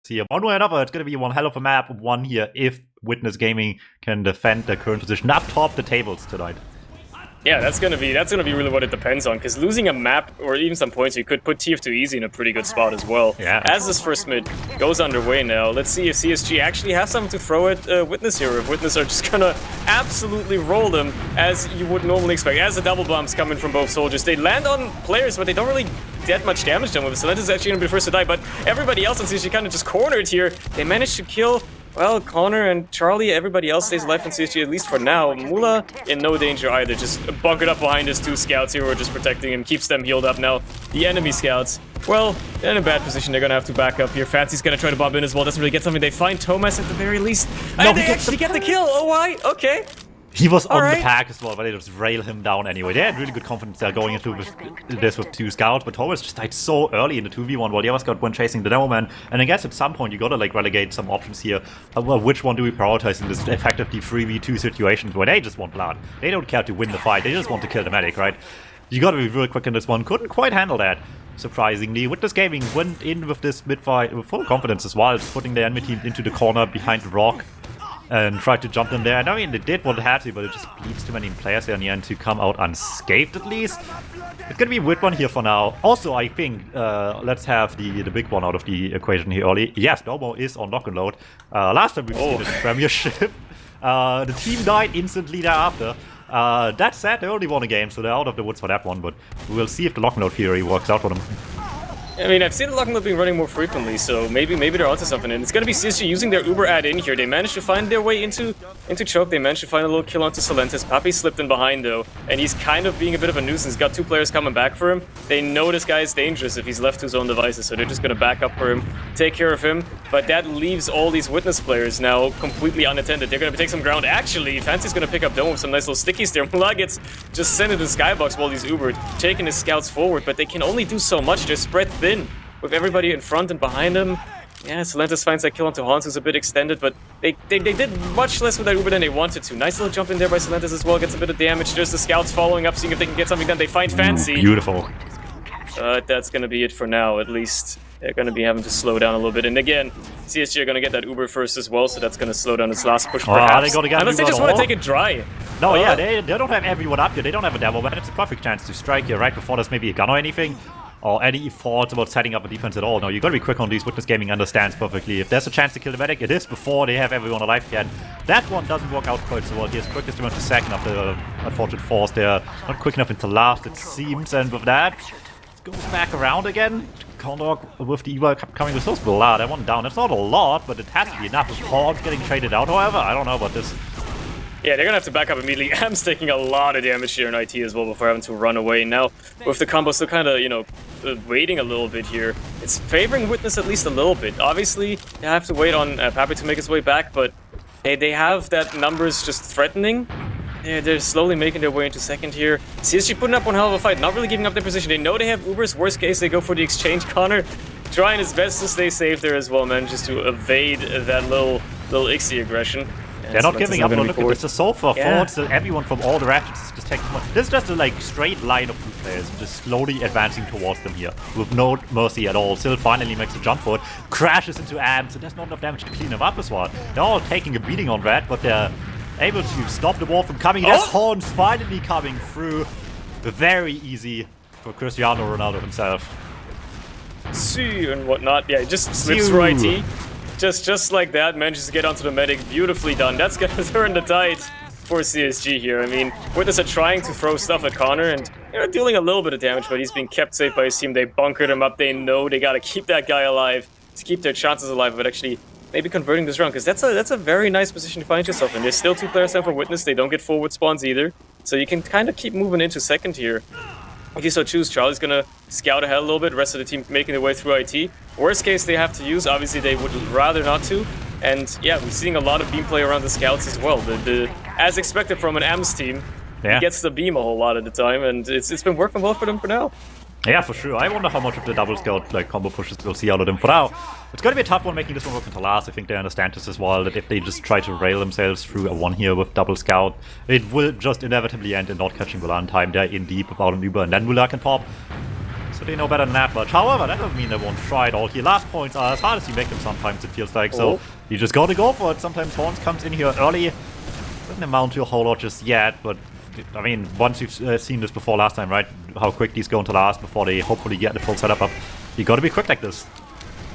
here. One way or another, it's going to be one hell of a map. One here if Witness Gaming can defend their current position up top the tables tonight. Yeah, that's gonna be really what it depends on, because losing a map or even some points, you could put TF2 Easy in a pretty good spot as well. Yeah. As this first mid goes underway now, let's see if CSG actually has something to throw at Witness here, or if Witness are just gonna absolutely roll them as you would normally expect. As the double bombs coming from both soldiers, they land on players, but they don't really get much damage done with it. So that is actually gonna be the first to die, but everybody else on CSG kind of just cornered here. They managed to kill. Well, Connor and Charlie, everybody else stays alive in CSG, at least for now. Mula in no danger either, just bunkered up behind his two scouts here who are just protecting him, keeps them healed up now. The enemy scouts, well, they're in a bad position, they're gonna have to back up here. Fancy's gonna try to bomb in as well, doesn't really get something. They find Thomas at the very least. No, and they actually get the kill, oh why? Okay. He was on right. the pack as well, but they just rail him down anyway. They had really good confidence there going into this with two scouts, but Thomas just died so early in the 2v1 while the other scout went chasing the Demoman. And I guess at some point you gotta like relegate some options here. Well, which one do we prioritize in this effectively 3v2 situations where they just want blood? They don't care to win the fight, they just want to kill the medic, right? You gotta be really quick in this one. Couldn't quite handle that, surprisingly. Witness Gaming went in with this mid-fight with full confidence as well, just putting the enemy team into the corner behind the rock and tried to jump them there. And I mean, they did what they had to, but it just bleeds too many players there in the end to come out unscathed at least. It's gonna be a weird one here for now. Also, I think, let's have the big one out of the equation here early. Yes, Domo is on lock and load. Last time we've seen it in the Premiership. The team died instantly thereafter. That said, they only won a game, so they're out of the woods for that one, but we'll see if the lock and load theory works out for them. I mean, I've seen the lock and load being running more frequently, so maybe they're onto something. And it's gonna be CSG using their Uber ad in here. They managed to find their way into choke. They managed to find a little kill onto Solentis. Papi slipped in behind though, and he's kind of being a bit of a nuisance. Got two players coming back for him. They know this guy is dangerous if he's left to his own devices, so they're just gonna back up for him, take care of him. But that leaves all these Witness players now completely unattended. They're gonna take some ground. Actually, Fancy's gonna pick up Dome with some nice little stickies there. Mula gets just sent into the skybox while he's Ubered, taking his scouts forward, but they can only do so much. They're spread thin, with everybody in front and behind him. Yeah, Solentis finds that kill onto Hans, who's a bit extended, but they did much less with that Uber than they wanted to. Nice little jump in there by Solentis as well, gets a bit of damage. There's the scouts following up, seeing if they can get something done. They find Fancy. Beautiful. That's gonna be it for now, at least. They're gonna be having to slow down a little bit. And again, CSG are gonna get that Uber first as well, so that's gonna slow down this last push perhaps. They gotta get unless they just want to take it dry. No, yeah, they don't have everyone up here. They don't have a Devil Man. It's a perfect chance to strike here right before there's maybe a gun or anything, or any thoughts about setting up a defense at all. No, you gotta be quick on these. Witness Gaming understands perfectly. If there's a chance to kill the medic, it is before they have everyone alive again. That one doesn't work out quite so well. He is quickest to run to second after the unfortunate force there. Not quick enough into last, it seems, and with that, it goes back around again. Condor with the Eva coming with so blood. That one down. It's not a lot, but it has to be enough. With Horns getting traded out, however, I don't know about this. Yeah, they're gonna have to back up immediately. Am's taking a lot of damage here in IT as well before having to run away. Now, with the combo still kind of, you know, waiting a little bit here, it's favoring Witness at least a little bit. Obviously, they have to wait on Papi to make his way back, but they have that numbers just threatening. Yeah, they're slowly making their way into second here. CSG putting up one hell of a fight, not really giving up their position. They know they have Ubers. Worst case, they go for the exchange. Connor trying his best to stay safe there as well, manages to evade that little Ixie aggression. They're not giving up. Look at this. The sofa forwards, everyone from all directions is just taking. This is just a like straight line of two players, just slowly advancing towards them here, with no mercy at all. Still finally makes a jump for it, crashes into Am, so there's not enough damage to clean him up as well. They're all taking a beating on that, but they're able to stop the wall from coming. There's Horns finally coming through. Very easy for Cristiano Ronaldo himself. See and whatnot. Yeah, he just slips through IT. Just like that, manages to get onto the medic. Beautifully done. That's gonna turn the tide for CSG here. I mean, Witness are trying to throw stuff at Connor and dealing a little bit of damage, but he's being kept safe by his team. They bunkered him up. They know they gotta keep that guy alive to keep their chances alive, but actually maybe converting this round, because that's a very nice position to find yourself in. There's still two players down for Witness. They don't get forward spawns either, so you can kind of keep moving into second here. If you so choose, Charlie's gonna scout ahead a little bit, rest of the team making their way through IT. Worst case they have to use, obviously they would rather not to. And yeah, we're seeing a lot of beam play around the scouts as well. As expected from an AMS team, he gets the beam a whole lot of the time, and it's been working well for them for now. Yeah, for sure. I wonder how much of the double scout like combo pushes we'll see out of them. For now, it's going to be a tough one making this one work into last. I think they understand this as well, that if they just try to rail themselves through a one here with double scout, it will just inevitably end in not catching Mulan in time. They're in deep without an Uber, and then Mulan can pop. So they know better than that much. However, that doesn't mean they won't try it all here. Last points are as hard as you make them sometimes, it feels like. So you just gotta go for it. Sometimes Horns comes in here early. Doesn't amount to a whole lot just yet, but I mean, once you've seen this before last time, right? How quick these go into last before they hopefully get the full setup up. You gotta be quick like this.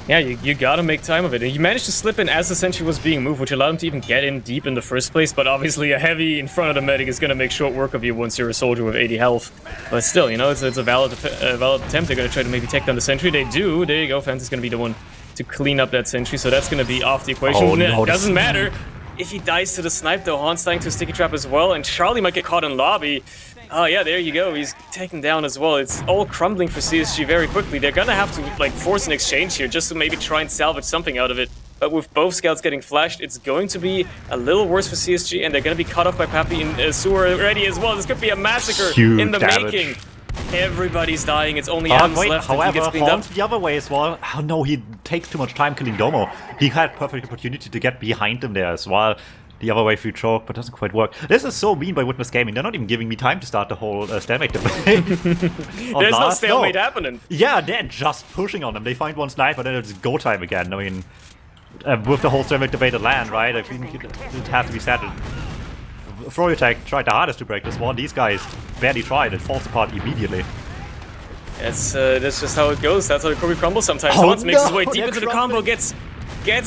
Yeah, you gotta make time of it. And he managed to slip in as the sentry was being moved, which allowed him to even get in deep in the first place. But obviously, a heavy in front of the medic is gonna make short work of you once you're a soldier with 80 health. But still, you know, it's a valid attempt. They're gonna try to maybe take down the sentry. They do. There you go. Fence is gonna be the one to clean up that sentry. So that's gonna be off the equation. Oh, no, doesn't matter if he dies to the snipe, though. Han's dying to a sticky trap as well, and Charlie might get caught in lobby. Oh yeah, there you go. He's taken down as well. It's all crumbling for CSG very quickly. They're gonna have to like force an exchange here just to maybe try and salvage something out of it. But with both scouts getting flashed, it's going to be a little worse for CSG, and they're gonna be cut off by Pappy and Sewer already as well. This could be a massacre in the making. Everybody's dying. It's only Adams left. However, he gets Horns the other way as well. Oh no, he takes too much time killing Domo. He had perfect opportunity to get behind him there as well. The other way through choke, but doesn't quite work. This is so mean by Witness Gaming. They're not even giving me time to start the whole stalemate debate. There's no stalemate happening. Yeah, they're just pushing on them. They find one sniper, then it's go time again. I mean, with the whole stalemate debate at land, right? I think it has to be said. Throw attack tried the hardest to break this one. These guys barely tried. It falls apart immediately. That's just how it goes. That's how the Kirby crumbles sometimes. Oh, Once makes his way deep into the combo, gets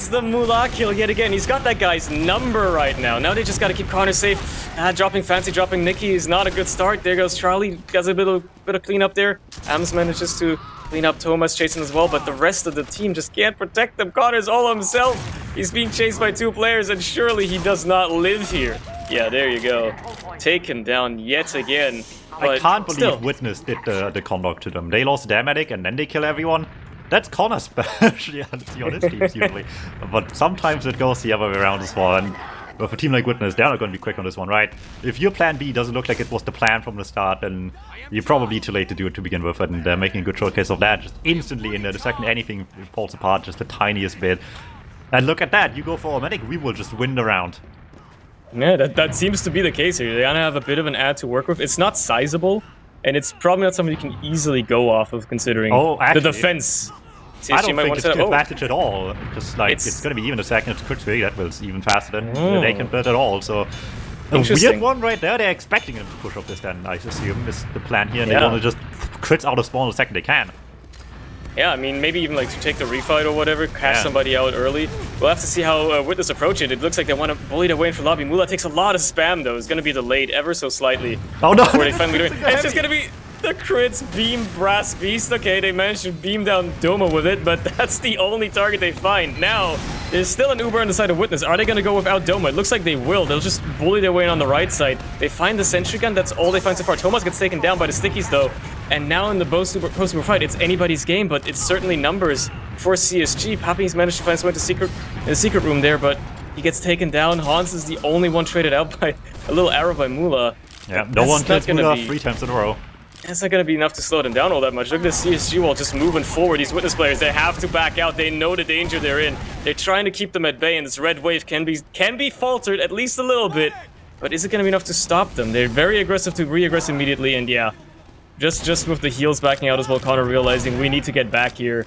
the Mullah kill yet again. He's got that guy's number right now. Now they just got to keep Connor safe. Dropping Fancy, dropping Nikki is not a good start. There goes Charlie. Does a bit of cleanup there. Ams manages to clean up Thomas chasing as well, but the rest of the team just can't protect them. Connor's all himself. He's being chased by 2 players, and surely he does not live here. Yeah, there you go. Taken down yet again. I can't believe Witness did the conduct to them. They lost their medic and then they kill everyone. That's Connor's specialty on his teams usually. But sometimes it goes the other way around as well. And with a team like Witness, they're not going to be quick on this one, right? If your plan B doesn't look like it was the plan from the start, then you're probably too late to do it to begin with. And they're making a good showcase of that. Just instantly in there, the second anything falls apart, just the tiniest bit. And look at that, you go for a medic, we will just win the round. Yeah, that seems to be the case here. They're gonna have a bit of an ad to work with. It's not sizable, and it's probably not something you can easily go off of considering the defense. CSG I don't think it's an advantage at all, because like it's going to be even a second, it's quick 3, that was even faster than they can build at all, so a weird one right there. They're expecting them to push up this then, I assume, is the plan here, and they want to just crits out of spawn the second they can. Yeah, I mean, maybe even like to take the refight or whatever, cash somebody out early. We'll have to see how Witness approach it. It looks like they want to bully their way into lobby. Mullah takes a lot of spam though. It's going to be delayed ever so slightly. Oh no! Before they finally do it. It's just going to be the crits beam Brass Beast. Okay, they managed to beam down Doma with it, but that's the only target they find. Now, there's still an Uber on the side of Witness. Are they going to go without Doma? It looks like they will. They'll just bully their way in on the right side. They find the sentry gun. That's all they find so far. Thomas gets taken down by the stickies though. And now in the post-super fight, it's anybody's game, but it's certainly numbers for CSG. Pappy's managed to find his way to the secret room there, but he gets taken down. Hans is the only one traded out by a little arrow by Mullah. Yeah, no one kills Mullah 3 times in a row. That's not going to be enough to slow them down all that much. Look at the CSG wall just moving forward. These Witness players, they have to back out. They know the danger they're in. They're trying to keep them at bay, and this red wave can be faltered at least a little bit. But is it going to be enough to stop them? They're very aggressive to re-aggress immediately, and yeah. Just with the heals backing out as well, Connor realizing we need to get back here.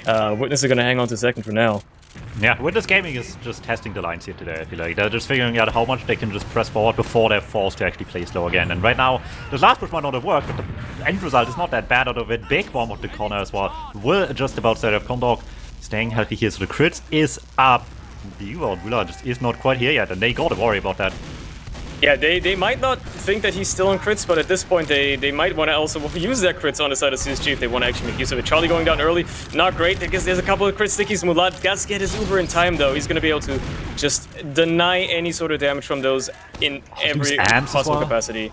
Witness are going to hang on to second for now. Yeah, Witness Gaming is just testing the lines here today, I feel like. They're just figuring out how much they can just press forward before they're forced to actually play slow again. And right now, the last push might not have worked, but the end result is not that bad out of it. Big bomb of the corner as well. Will just about set up Condog. Staying healthy here, so the crits is up. The Mullah just is not quite here yet, and they gotta worry about that. Yeah, they might not think that he's still on crits, but at this point they might want to also use their crits on the side of CSG if they want to actually make use of it. Charlie going down early, not great, because there's a couple of crit stickies. Mullah does get his Uber in time though. He's going to be able to just deny any sort of damage from those in every possible capacity.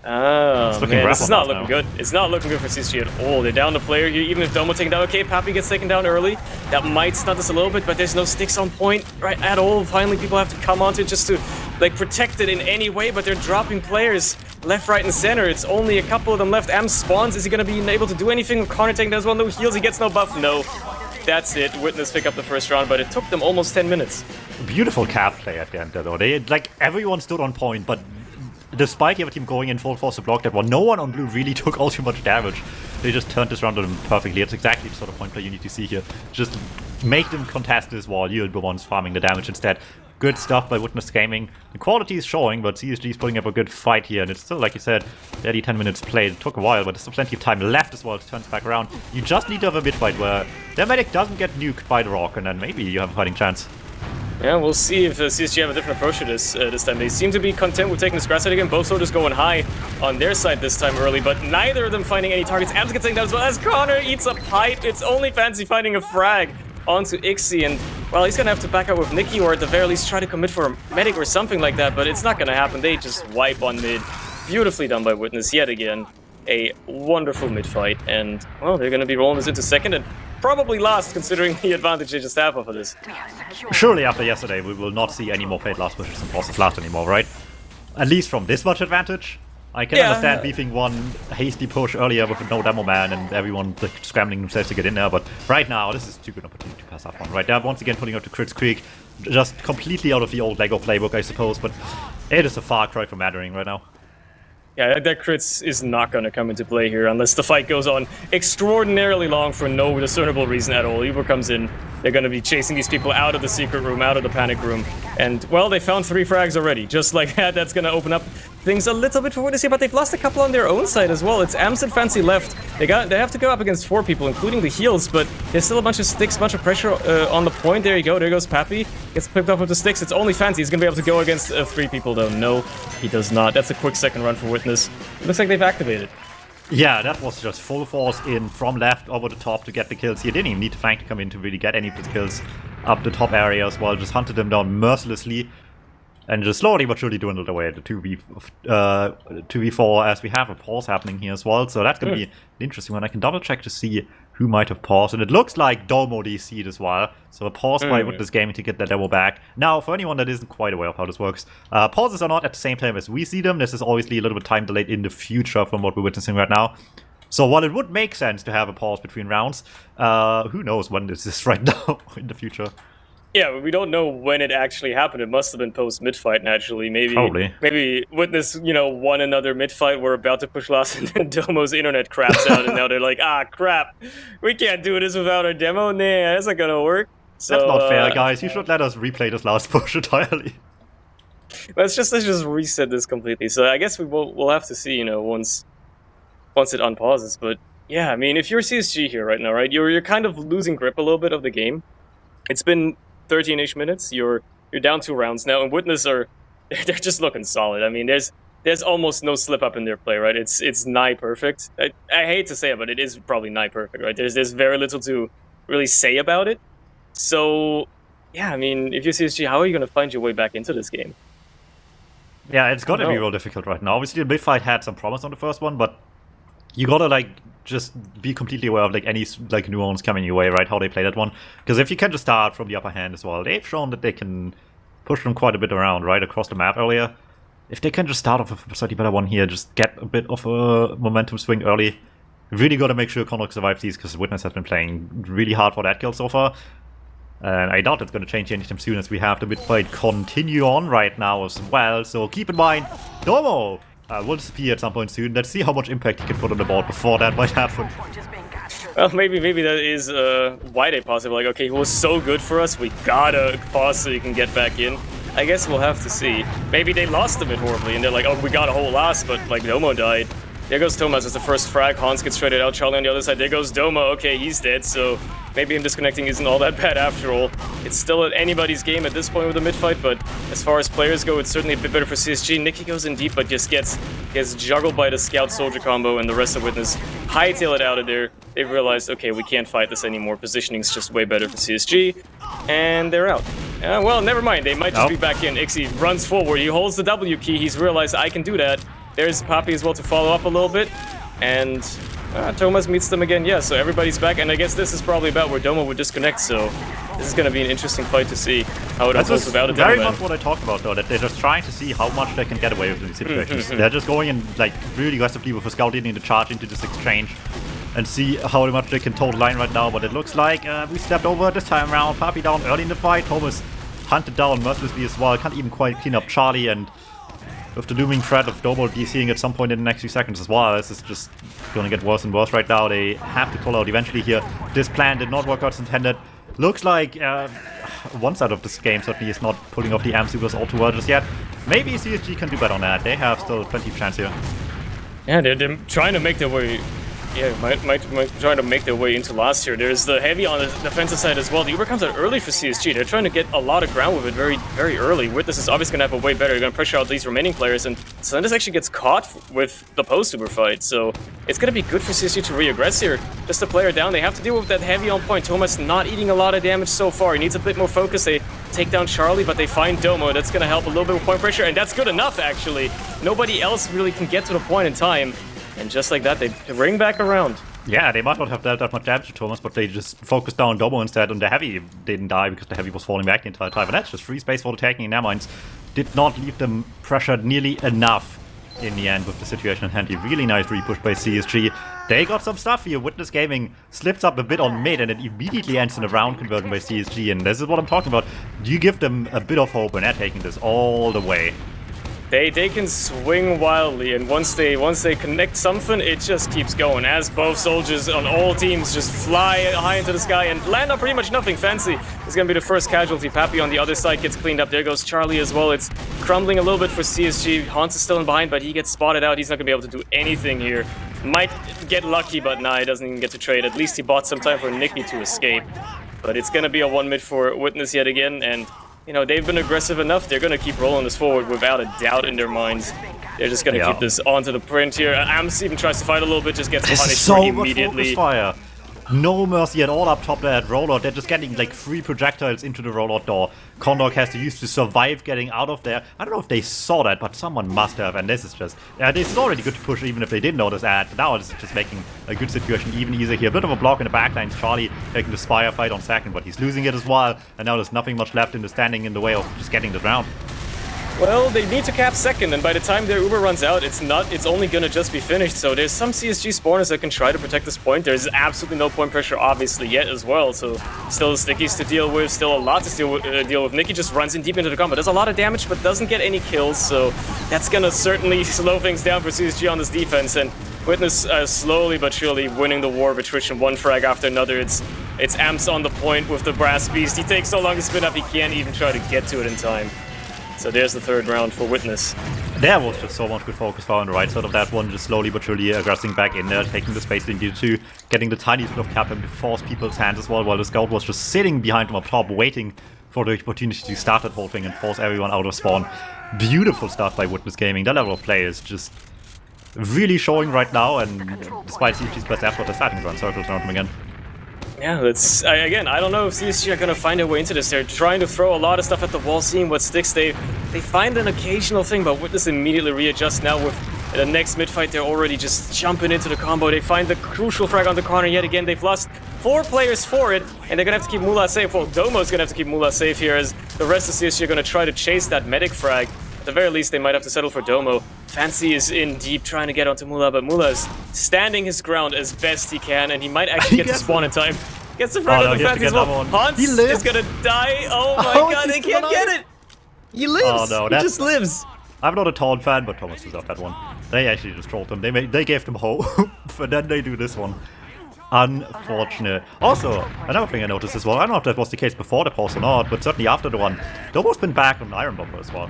Oh man, this is not looking good. It's not looking good for CSG at all. They're down the player here, even if Domo taken down. Okay, Pappy gets taken down early. That might stun us a little bit, but there's no sticks on point right at all. Finally, people have to come onto it just to like protect it in any way, but they're dropping players left, right, and center. It's only a couple of them left. Am spawns. Is he going to be able to do anything with Connor taking down as well? No heals. He gets no buff. No. That's it. Witness pick up the first round, but it took them almost 10 minutes. Beautiful cap play at the end, though. They like everyone stood on point, but despite the other team going in full force to block that one, no one on blue really took all too much damage. they just turned this round on them perfectly. It's exactly the sort of point play you need to see here. Just make them contest this while you're the ones farming the damage instead. Good stuff by Witness Gaming. The quality is showing, but CSG is putting up a good fight here, and it's still, like you said, barely 10 minutes played. It took a while, but there's still plenty of time left as well to turn it back around. You just need to have a mid-fight where their medic doesn't get nuked by the rock, and then maybe you have a fighting chance. Yeah, we'll see if CSG have a different approach to this this time. They seem to be content with taking this grass side again. Both soldiers going high on their side this time early, but neither of them finding any targets. Ams gets taken down as well as Connor eats a pipe. It's only Fancy finding a frag onto Ixie, and well, he's gonna have to back out with Nikki, or at the very least try to commit for a medic or something like that, but it's not gonna happen. They just wipe on mid. Beautifully done by Witness yet again. A wonderful mid fight, and well, they're gonna be rolling this into second and probably last, considering the advantage they just have off of this. Surely after yesterday we will not see any more Fate last pushes and bosses last anymore, right? At least from this much advantage. I can understand beefing one hasty push earlier with no demo man and everyone like, scrambling themselves to get in there, but right now this is too good an opportunity to pass up on. Right there, once again putting up the Crits Creek, just completely out of the old Lego playbook, I suppose, but it is a far cry from mattering right now. Yeah, that crits is not going to come into play here unless the fight goes on extraordinarily long for no discernible reason at all. Uber comes in, they're going to be chasing these people out of the secret room, out of the panic room, and, well, they found 3 frags already. Just like that, that's going to open up things a little bit for Witness here, but they've lost a couple on their own side as well. It's Ams and Fancy left. They have to go up against 4 people, including the heals, but there's still a bunch of sticks, a bunch of pressure on the point. There you go, there goes Pappy. Gets picked up with the sticks. It's only Fancy. He's going to be able to go against 3 people, though. No, he does not. That's a quick second run for Witness. It looks like they've activated. Yeah, that was just full force in from left over the top to get the kills. He didn't even need Fang to come in to really get any of the kills up the top area as well. Just hunted them down mercilessly and just slowly but surely dwindled away the 2v4 as we have a pause happening here as well. So that's going to be an interesting one. I can double check to see who might have paused, and it looks like Domo DC'd as well. So a pause by Witness Gaming to get the demo back. Now, for anyone that isn't quite aware of how this works, pauses are not at the same time as we see them. This is obviously a little bit time delayed in the future from what we're witnessing right now. So while it would make sense to have a pause between rounds, who knows when this is right now in the future. Yeah, we don't know when it actually happened. It must have been post mid-fight naturally. Maybe Witness, won another mid-fight. We're about to push last, and then Domo's internet craps out, and now they're like, ah, crap, we can't do this without our demo. Nah, that's not gonna work. So, that's not fair, guys. You should let us replay this last push entirely. Let's just reset this completely. So I guess we'll have to see, once it unpauses. But yeah, I mean, if you're CSG here right now, right, you're kind of losing grip a little bit of the game. It's been 13-ish minutes. You're down 2 rounds now, and Witness they're just looking solid. I mean, there's almost no slip up in their play, right? It's nigh perfect. I hate to say it, but it is probably nigh perfect, right? There's very little to really say about it. So yeah, I mean, if you're CSG, how are you going to find your way back into this game? Yeah, it's going to be real difficult right now. Obviously, the mid-fight had some promise on the first one, but you gotta just be completely aware of any nuance coming your way, right? How they play that one, because if you can just start from the upper hand as well, they've shown that they can push them quite a bit around, right, across the map earlier. If they can just start off with a slightly better one here, just get a bit of a momentum swing early. Really gotta make sure Conrock survives these, because Witness has been playing really hard for that kill so far. And I doubt it's going to change anytime soon, as we have the mid-fight continue on right now as well. So keep in mind, Domo will disappear at some point soon. Let's see how much impact he can put on the board before that might happen. Well, maybe that is why they pause it. Like, okay, he was so good for us, we gotta pause so you can get back in. I guess we'll have to see. Maybe they lost a bit horribly, and they're like, oh, we got a whole last, but Domo died. There goes Thomas as the first frag. Hans gets traded out. Charlie on the other side. There goes Domo. Okay, he's dead, so maybe him disconnecting isn't all that bad after all. It's still anybody's game at this point with the mid-fight, but as far as players go, it's certainly a bit better for CSG. Nikki goes in deep, but just gets juggled by the Scout-Soldier combo, and the rest of Witness hightail it out of there. They've realized, okay, we can't fight this anymore. Positioning's just way better for CSG, and they're out. Well, never mind. They might just be back in. Ixie runs forward. He holds the W key. He's realized, I can do that. There's Papi as well to follow up a little bit, and Thomas meets them again. Yeah, so everybody's back, and I guess this is probably about where Domo would disconnect, so this is going to be an interesting fight to see how it unfolds without a Domo. Very much what I talked about, though, that they're just trying to see how much they can get away with in these situations. They're just going in really aggressively with a scout leading the charge into this exchange and see how much they can total line right now, but it looks like we stepped over this time around. Papi down early in the fight. Thomas hunted down mercilessly as well. Can't even quite clean up Charlie, and with the looming threat of Domo DCing at some point in the next few seconds as well. This is just going to get worse and worse right now. They have to pull out eventually here. This plan did not work out as intended. Looks like one side of this game certainly is not pulling off the AM supers all too well just yet. Maybe CSG can do better on that. They have still plenty of chance here. Yeah, they're trying to make their way. Yeah, might try to make their way into last year. There's the heavy on the defensive side as well. The Uber comes out early for CSG. They're trying to get a lot of ground with it very early. Witness is obviously going to have a way better. They're going to pressure out these remaining players, and Celendis actually gets caught with the post-Uber fight. So it's going to be good for CSG to re-aggress here. Just a player down. They have to deal with that heavy on point. Thomas not eating a lot of damage so far. He needs a bit more focus. They take down Charlie, but they find Domo. That's going to help a little bit with point pressure, and that's good enough, actually. Nobody else really can get to the point in time. And just like that, they ring back around. Yeah, they might not have dealt that much damage to Thomas, but they just focused down Domo instead, and the heavy didn't die because the heavy was falling back the entire time. And that's just free space for the taking in their minds. Did not leave them pressured nearly enough in the end with the situation at hand. Really nice re-push by CSG. They got some stuff here. Witness Gaming slips up a bit on mid, and it immediately ends in a round conversion by CSG. And this is what I'm talking about. You give them a bit of hope, and they're taking this all the way. They can swing wildly, and once they connect something, it just keeps going. As both soldiers on all teams just fly high into the sky and land on pretty much nothing fancy. It's gonna be the first casualty. Pappy on the other side gets cleaned up. There goes Charlie as well. It's crumbling a little bit for CSG. Hans is still in behind, but he gets spotted out. He's not gonna be able to do anything here. Might get lucky, but nah, he doesn't even get to trade. At least he bought some time for Nicky to escape. But it's gonna be a 1 mid for Witness yet again, and you know, they've been aggressive enough. They're going to keep rolling this forward without a doubt in their minds. They're just going to keep this onto the print here. Ams even tries to fight a little bit, just gets punished immediately. Fire. No mercy at all up top there at Rollout. They're just getting like 3 projectiles into the Rollout door. Condor has to use to survive getting out of there. I don't know if they saw that, but someone must have. And this is just... this is already good to push even if they didn't notice that. Now it's just making a good situation even easier here. A bit of a block in the backline. Charlie taking the Spire fight on second, but he's losing it as well. And now there's nothing much left in the standing in the way of just getting the round. Well, they need to cap second, and by the time their Uber runs out, it's only gonna just be finished. So there's some CSG spawners that can try to protect this point. There's absolutely no point pressure, obviously, yet as well. So still Stickies to deal with, still a lot to deal with. Nicky just runs in deep into the combo. Does a lot of damage, but doesn't get any kills. So that's gonna certainly slow things down for CSG on this defense. And Witness slowly but surely winning the war of attrition, one frag after another. It's Amps on the point with the Brass Beast. He takes so long to spin up, he can't even try to get to it in time. So there's the third round for Witness. There was just so much good focus fire on the right side of that one, just slowly but surely aggressing back in there, taking the space they needed to, getting the tiny bit of cap and to force people's hands as well, while the scout was just sitting behind them up top, waiting for the opportunity to start that whole thing and force everyone out of spawn. Beautiful stuff by Witness Gaming. That level of play is just really showing right now, and despite CSG's best effort, they're starting to run circles around them again. Yeah, again, I don't know if CSG are going to find their way into this. They're trying to throw a lot of stuff at the wall, seeing what sticks. They find an occasional thing, but Witness immediately readjusts now with the next mid-fight. They're already just jumping into the combo. They find the crucial frag on the corner yet again. They've lost 4 players for it, and they're going to have to keep Mula safe. Well, Domo's going to have to keep Mula safe here, as the rest of CSG are going to try to chase that medic frag. At the very least, they might have to settle for Domo. Fancy is in deep trying to get onto Mula, but Mula is standing his ground as best he can, and he might actually get to spawn in time. Gets in front of the Fancy as well. Hans is gonna die. Oh my god, they can't get it! He lives! Oh, no, he just lives! I'm not a Taunt fan, but Thomas deserved that one. They actually just trolled them. They gave them hope, and then they do this one. Unfortunate. Also, another thing I noticed as well, I don't know if that was the case before the pause or not, but certainly after the one, Domo's been back on Iron Bomber as well.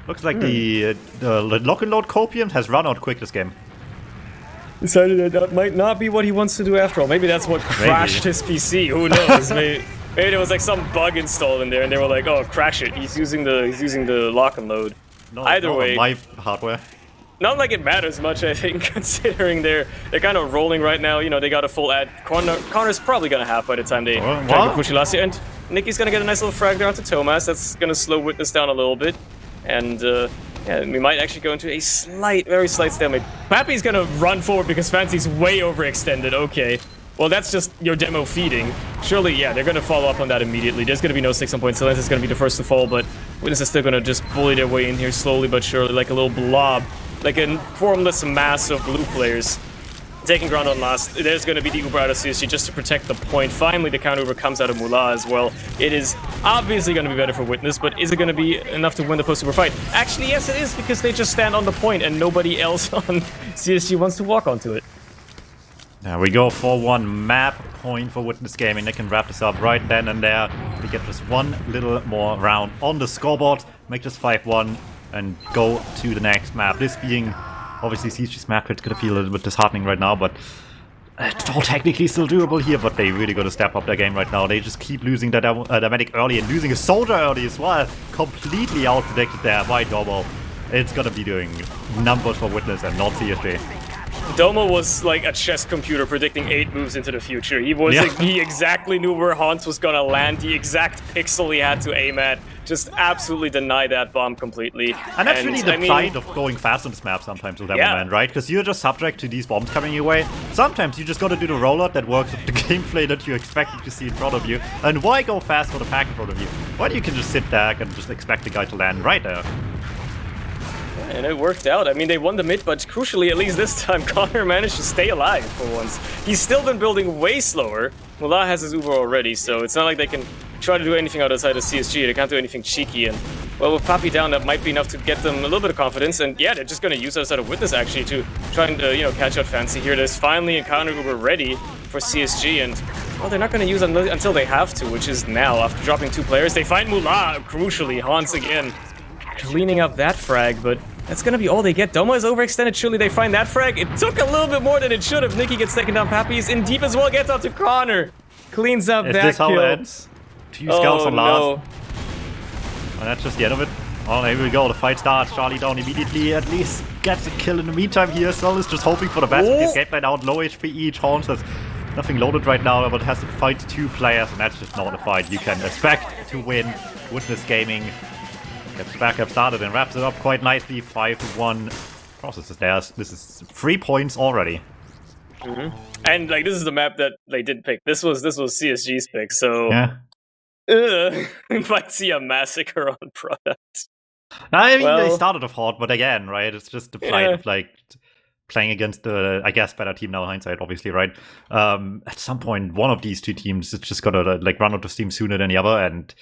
Looks like the lock and load copium has run out quick this game. Decided that might not be what he wants to do after all. Maybe that's what crashed his PC. Who knows? Maybe there was like some bug installed in there, and they were like, "Oh, crash it." He's using the lock and load. No, either way, my hardware. Not like it matters much, I think, considering they're kind of rolling right now. You know, they got a full ad. Connor's probably gonna have by the time they try to push it last year, and Nicky's gonna get a nice little frag there onto Thomas. That's gonna slow Witness down a little bit, and yeah, we might actually go into a very slight stalemate. Pappy's gonna run forward because Fancy's way overextended. Okay. Well, that's just your demo feeding. Surely, yeah, they're gonna follow up on that immediately. There's gonna be no 6 on point. Silence is gonna be the first to fall, but Witness is still gonna just bully their way in here slowly but surely, like a little blob. Like a formless mass of blue players. taking ground on last. There's going to be the Uber out of CSG just to protect the point. Finally, the counter Uber comes out of Mullah as well. It is obviously going to be better for Witness, but is it going to be enough to win the post-Uber fight? Actually, yes, it is, because they just stand on the point and nobody else on CSG wants to walk onto it. There we go, 4-1 map point for Witness Gaming. They can wrap this up right then and there. They get just one little more round on the scoreboard, make this 5-1, and go to the next map. This being obviously CSG's map, it's gonna feel a little bit disheartening right now, but it's all technically still doable here, but they really gotta step up their game right now. They just keep losing their medic early and losing a soldier early as well. Completely out-predicted there by Domo. It's gonna be doing numbers for Witness and not CSG. Domo was like a chess computer predicting 8 moves into the future. He exactly knew where Hans was gonna land, the exact pixel he had to aim at. Just absolutely deny that bomb completely. And that's really the pride of going fast on this map sometimes with Demoman, right? Because you're just subject to these bombs coming your way. Sometimes you just gotta do the rollout that works with the gameplay that you're expecting to see in front of you. And why go fast for the pack in front of you? Why do you can just sit back and just expect the guy to land right there? And it worked out. I mean, they won the mid, but crucially, at least this time, Connor managed to stay alive for once. He's still been building way slower. Mullah has his Uber already, so it's not like they can try to do anything outside of CSG. They can't do anything cheeky, and well, with Papi down, that might be enough to get them a little bit of confidence. And yeah, they're just going to use outside of Witness actually to try and catch out Fancy here. There's finally a counter Uber ready for CSG, and well, they're not going to use it until they have to, which is now. After dropping 2 players, they find Mullah. Crucially, Hans again cleaning up that frag, but that's gonna be all they get. Domo is overextended. Surely they find that frag. It took a little bit more than it should have. Nikki gets taken down. Pappy is in deep as well. Gets out to Connor. Cleans up that kill. Is this how it ends? 2 scouts on last. And that's just the end of it. Oh, here we go. The fight starts. Charlie down immediately. At least gets a kill in the meantime here. Sol is just hoping for the best. His gameplay out. Low HP each. Hans has nothing loaded right now, but has to fight 2 players. And that's just not a fight you can expect to win. Witness Gaming gets the backup started and wraps it up quite nicely. 5-1 processes there. This is 3 points already. And like, this is the map that they did pick. This was CSG's pick, so yeah. We might see a massacre on product. I mean, they started off hot, but again, right? It's just the plight of like playing against the, I guess, better team now in hindsight, obviously, right? At some point, one of these 2 teams is just gonna like run out of steam sooner than the other, and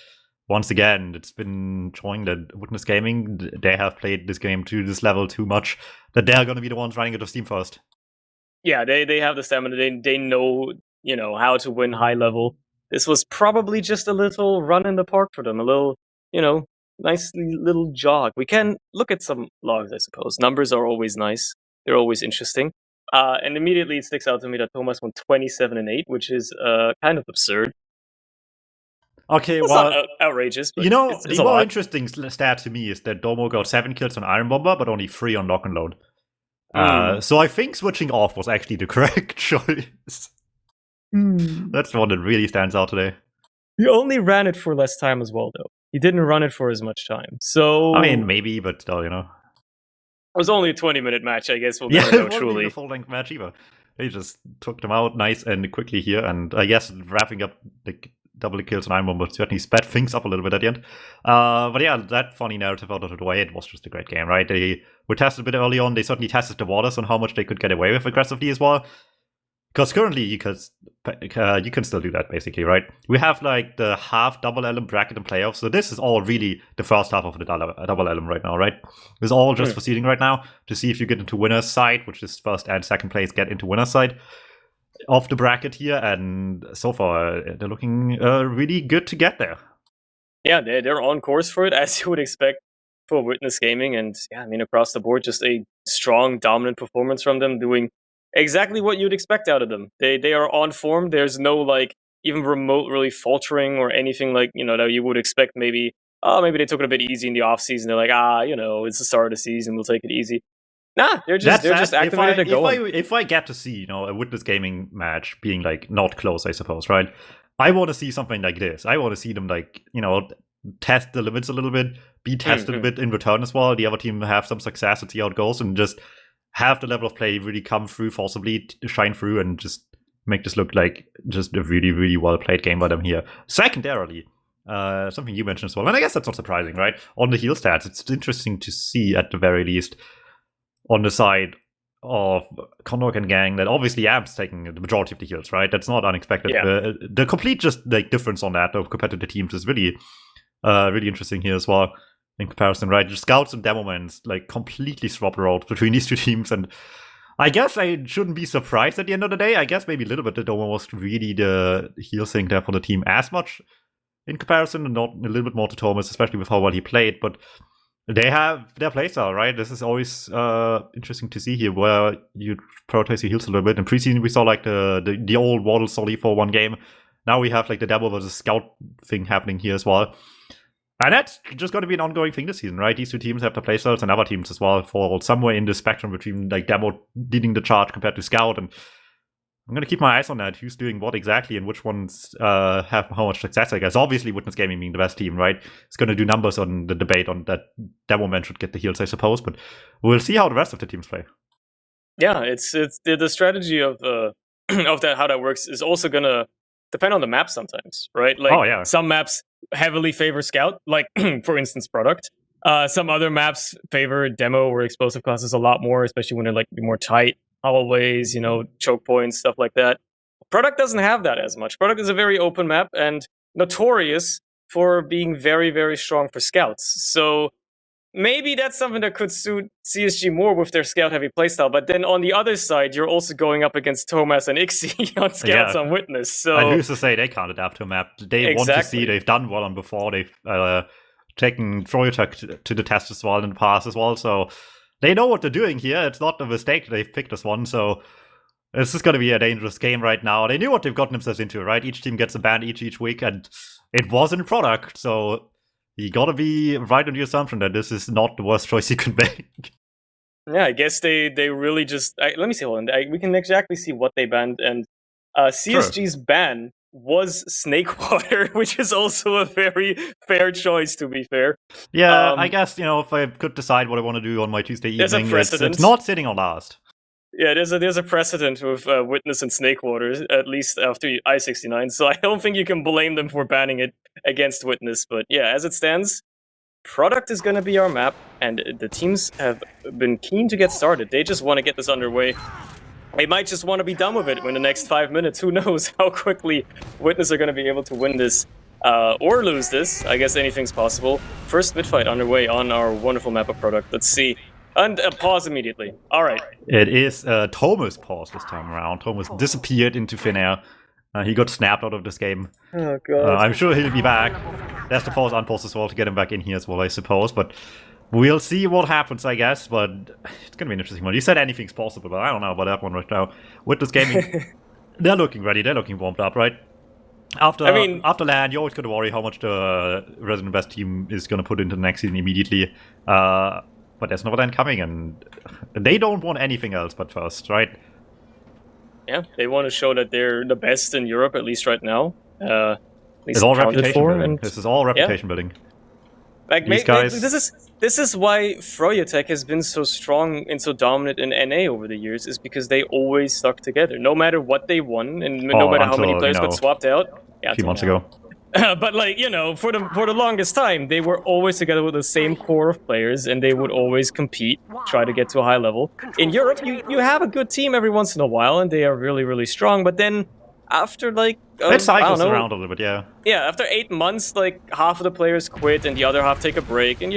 once again, it's been showing that Witness Gaming, they have played this game to this level too much, that they're going to be the ones running out of steam first. Yeah, they have the stamina. They know, how to win high level. This was probably just a little run in the park for them. A little, nice little jog. We can look at some logs, I suppose. Numbers are always nice. They're always interesting. And immediately it sticks out to me that Thomas won 27-8, which is kind of absurd. Okay, it's well, not outrageous. But the more interesting stat to me is that Domo got 7 kills on Iron Bomber, but only 3 on Lock and Load. So I think switching off was actually the correct choice. That's the one that really stands out today. He only ran it for less time as well, though. He didn't run it for as much time. So I mean, maybe, but still, It was only a 20-minute match, I guess. We'll never know, it truly. Wasn't a full-length match either. They just took them out nice and quickly here, and I guess wrapping up the double kills on Iron Bomber certainly sped things up a little bit at the end. But yeah, that funny narrative out of the way, it was just a great game, right? They were tested a bit early on. They certainly tested the waters on how much they could get away with aggressively as well. Because currently you can still do that, basically, right? We have like the half double element bracket in playoffs, so this is all really the first half of the double element right now, right? It's all just for seeding right now to see if you get into winner's side, which is first and second place get into winner's side of the bracket here, and so far they're looking really good to get there. Yeah, they're on course for it, as you would expect for Witness Gaming, and yeah, I mean, across the board, just a strong, dominant performance from them, doing exactly what you'd expect out of them. They are on form. There's no like even remote really faltering or anything like that you would expect. Maybe they took it a bit easy in the off season. They're like it's the start of the season. We'll take it easy. Nah, they're just activated to go. If I get to see a Witness Gaming match being like not close, I suppose, right? I want to see something like this. I want to see them like test the limits a little bit, be tested a bit in return as well. The other team have some success and see how it goes, and just have the level of play really come through, forcibly shine through, and just make this look like just a really, really well played game by them here. Secondarily, something you mentioned as well, and I guess that's not surprising, right? On the heal stats, it's interesting to see at the very least on the side of Condor and Gang that obviously Amp's taking the majority of the heals, right? That's not unexpected. Yeah. The complete just like difference on that compared to the teams is really really interesting here as well in comparison, right? The scouts and demo men like completely swap the roles between these two teams, and I guess I shouldn't be surprised at the end of the day. I guess maybe a little bit that Doma was really the heal thing there for the team as much in comparison, and not a little bit more to Thomas, especially with how well he played, but they have their playstyle, right? This is always interesting to see here, where you prioritize your heals a little bit. In preseason, we saw like the old Waddle Solly for one game. Now we have like the Demo versus Scout thing happening here as well. And that's just going to be an ongoing thing this season, right? These two teams have their playstyles, and other teams as well fall somewhere in the spectrum between like Demo leading the charge compared to Scout. And I'm going to keep my eyes on that. Who's doing what exactly, and which ones have how much success, I guess. Obviously, Witness Gaming being the best team, right? It's going to do numbers on the debate on that Demo Man should get the heals, I suppose. But we'll see how the rest of the teams play. Yeah, it's the strategy of of that, how that works, is also going to depend on the map sometimes, right? Like some maps heavily favor Scout, like for instance, Product. Some other maps favor Demo or Explosive classes a lot more, especially when they're like more tight. Hallways, choke points, stuff like that. Product doesn't have that as much. Product is a very open map and notorious for being very, very strong for scouts. So maybe that's something that could suit CSG more with their scout-heavy playstyle. But then on the other side, you're also going up against Thomas and Ixie on scouts on Witness. So and who's to say they can't adapt to a map? They want to see. They've done well on before. They've taken Froyotech to the test as well in the past as well. So they know what they're doing here. It's not a mistake they've picked this one, so this is going to be a dangerous game right now. They knew what they've gotten themselves into, right? Each team gets a ban each week, and it wasn't Product, so you got to be right on the assumption that this is not the worst choice you could make. Yeah, I guess they really just... let me see, hold on. We can exactly see what they banned, and CSG's ban was Snakewater, which is also a very fair choice, to be fair. Yeah, I guess, if I could decide what I want to do on my Tuesday evening, it's not sitting on last. Yeah, there's a precedent with Witness and Snakewater, at least after I-69, so I don't think you can blame them for banning it against Witness, but yeah, as it stands, Product is going to be our map, and the teams have been keen to get started. They just want to get this underway. They might just want to be done with it in the next 5 minutes. Who knows how quickly Witness are going to be able to win this or lose this. I guess anything's possible. First mid-fight underway on our wonderful map of Product. Let's see. And pause immediately. All right. It is Thomas' pause this time around. Thomas disappeared into thin air. He got snapped out of this game. Oh, God. I'm sure he'll be back. There's the pause, Unpause as well to get him back in here as well, I suppose. But we'll see what happens, I guess, but it's going to be an interesting one. You said anything's possible, but I don't know about that one right now. Witness Gaming, they're looking ready. They're looking warmed up, right? After LAN, you always got to worry how much the Resident Best team is going to put into the next season immediately. But there's no LAN coming, and they don't want anything else but first, right? Yeah, they want to show that they're the best in Europe, at least right now. It's all reputation building. This is all reputation building. Like, these guys... This is why Froyotech has been so strong and so dominant in NA over the years, is because they always stuck together. No matter what they won, and no matter how many players got swapped out. A few months ago. But like, for the longest time, they were always together with the same core of players, and they would always compete, try to get to a high level. In Europe, you have a good team every once in a while, and they are really, really strong, but then after like... it cycles around a little bit, yeah. Yeah, after 8 months, like, half of the players quit, and the other half take a break, and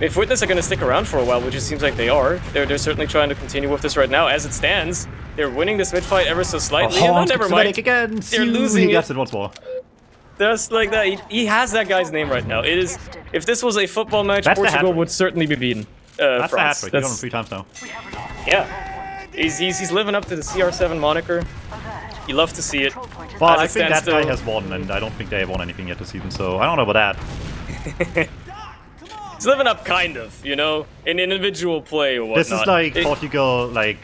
if Witness are going to stick around for a while, which it seems like they are, they're certainly trying to continue with this right now. As it stands, they're winning this mid-fight ever so slightly, and never mind, again. They're losing it once more. Just like that, he has that guy's name right now. It is, if this was a football match, Portugal would certainly be beaten. That's France. the hat-trick. He's got him 3 times now. Yeah, he's living up to the CR7 moniker. You love to see it. Well, I think that guy has won, and I don't think they have won anything yet this season, so I don't know about that. He's living up, kind of, in individual play or whatnot. This is like Portugal, like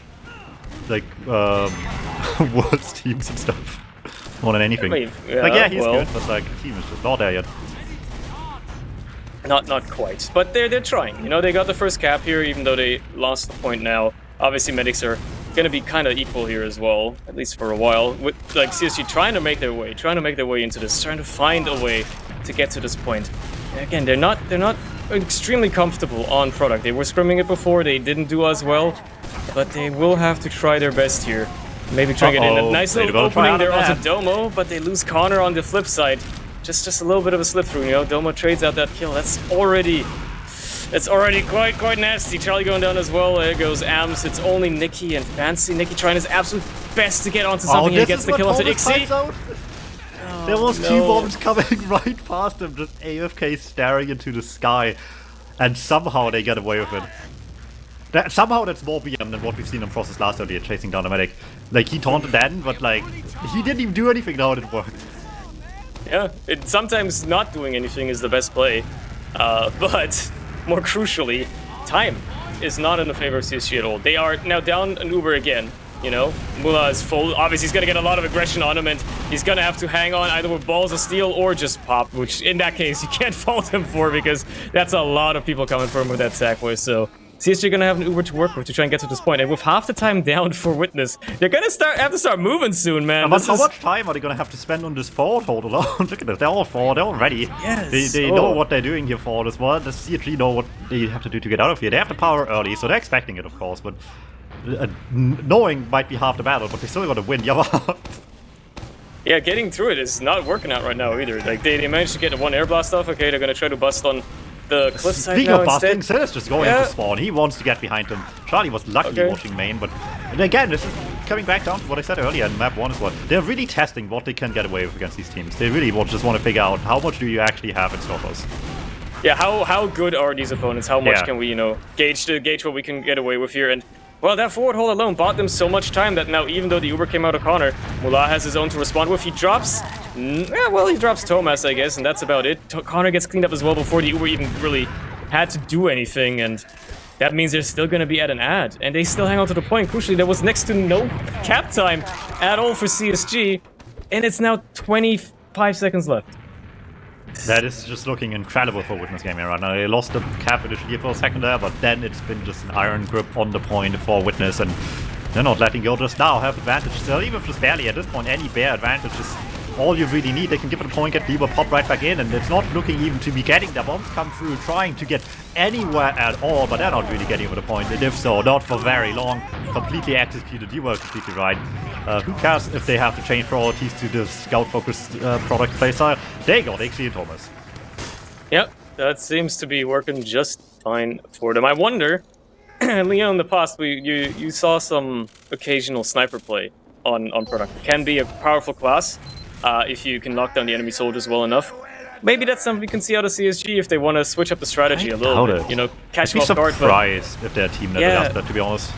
world's teams and stuff. More than anything. He's good, but like the team is just not there yet. Not quite, but they're trying. They got the first cap here, even though they lost the point now. Obviously, medics are going to be kind of equal here as well, at least for a while. With like CSG trying to make their way into this, trying to find a way to get to this point. And again, they're not extremely comfortable on Product. They were scrimming it before, they didn't do as well. but they will have to try their best here. Maybe try to get in a nice little opening there onto Domo, but they lose Connor on the flip side. Just a little bit of a slip through, you know. Domo trades out that kill. That's already quite nasty. Charlie going down as well. There goes Ams. It's only Nikki and Fancy. Nikki trying his absolute best to get onto something. He gets the kill onto Ixie. There was two bombs coming right past him, just AFK staring into the sky, and somehow they get away with it. Somehow that's more BM than what we've seen in Process last earlier, chasing down the medic. Like, he taunted then, but like, he didn't even do anything now and it worked. Yeah, sometimes not doing anything is the best play, but more crucially, time is not in the favor of CSG at all. They are now down an Uber again. You know, Mula is full. Obviously, he's going to get a lot of aggression on him, and he's going to have to hang on either with balls of steel or just pop, which in that case, you can't fault him for because that's a lot of people coming for him with that sack voice. So CSG going to have an Uber to work with to try and get to this point. And with half the time down for Witness, they're going to have to start moving soon, man. But how much time are they going to have to spend on this forward hold alone? Look at this, they're all forward, they're all ready. Yes. They know what they're doing here forward as well. The CSG know what they have to do to get out of here. They have the power early, so they're expecting it, of course, but knowing might be half the battle, but they still got to win the other half. Yeah, getting through it is not working out right now either. Like, they managed to get one air blast off. Okay, they're going to try to bust on the cliffside Speaking now of busting, instead. Sid is just going to spawn. He wants to get behind him. Charlie was luckily watching main, but and again, this is coming back down to what I said earlier in map 1 as well. They're really testing what they can get away with against these teams. They really just want to figure out how much do you actually have in stoppers. Yeah, how good are these opponents? How much can we, you know, gauge what we can get away with here? And well, that forward hold alone bought them so much time that now, even though the Uber came out of Connor, Mullah has his own to respond with. He drops, he drops Thomas, I guess, and that's about it. Connor gets cleaned up as well before the Uber even really had to do anything, and that means they're still going to be at an ad, and they still hang on to the point. Crucially, there was next to no cap time at all for CSG, and it's now 25 seconds left. That is just looking incredible for Witness Gaming right now. They lost the cap initially for a second there, but then it's been just an iron grip on the point for Witness, and they're not letting go. Just now have advantage still, even if just barely at this point. Any bare advantage is all you really need. They can give it a point, get Lieber, pop right back in, and it's not looking even to be getting the bombs come through, trying to get anywhere at all, but they're not really getting over the point. And if so, not for very long. Completely executed. You were completely right. Who cares if they have to change priorities to the scout-focused product playstyle? They got Ixie and Thomas. Yep, that seems to be working just fine for them. I wonder, Leon, in the past, you saw some occasional sniper play on product. It can be a powerful class if you can knock down the enemy soldiers well enough. Maybe that's something we can see out of CSG if they want to switch up the strategy a little bit. You know, catch them off guard. I'd be surprised if their team never does that, to be honest.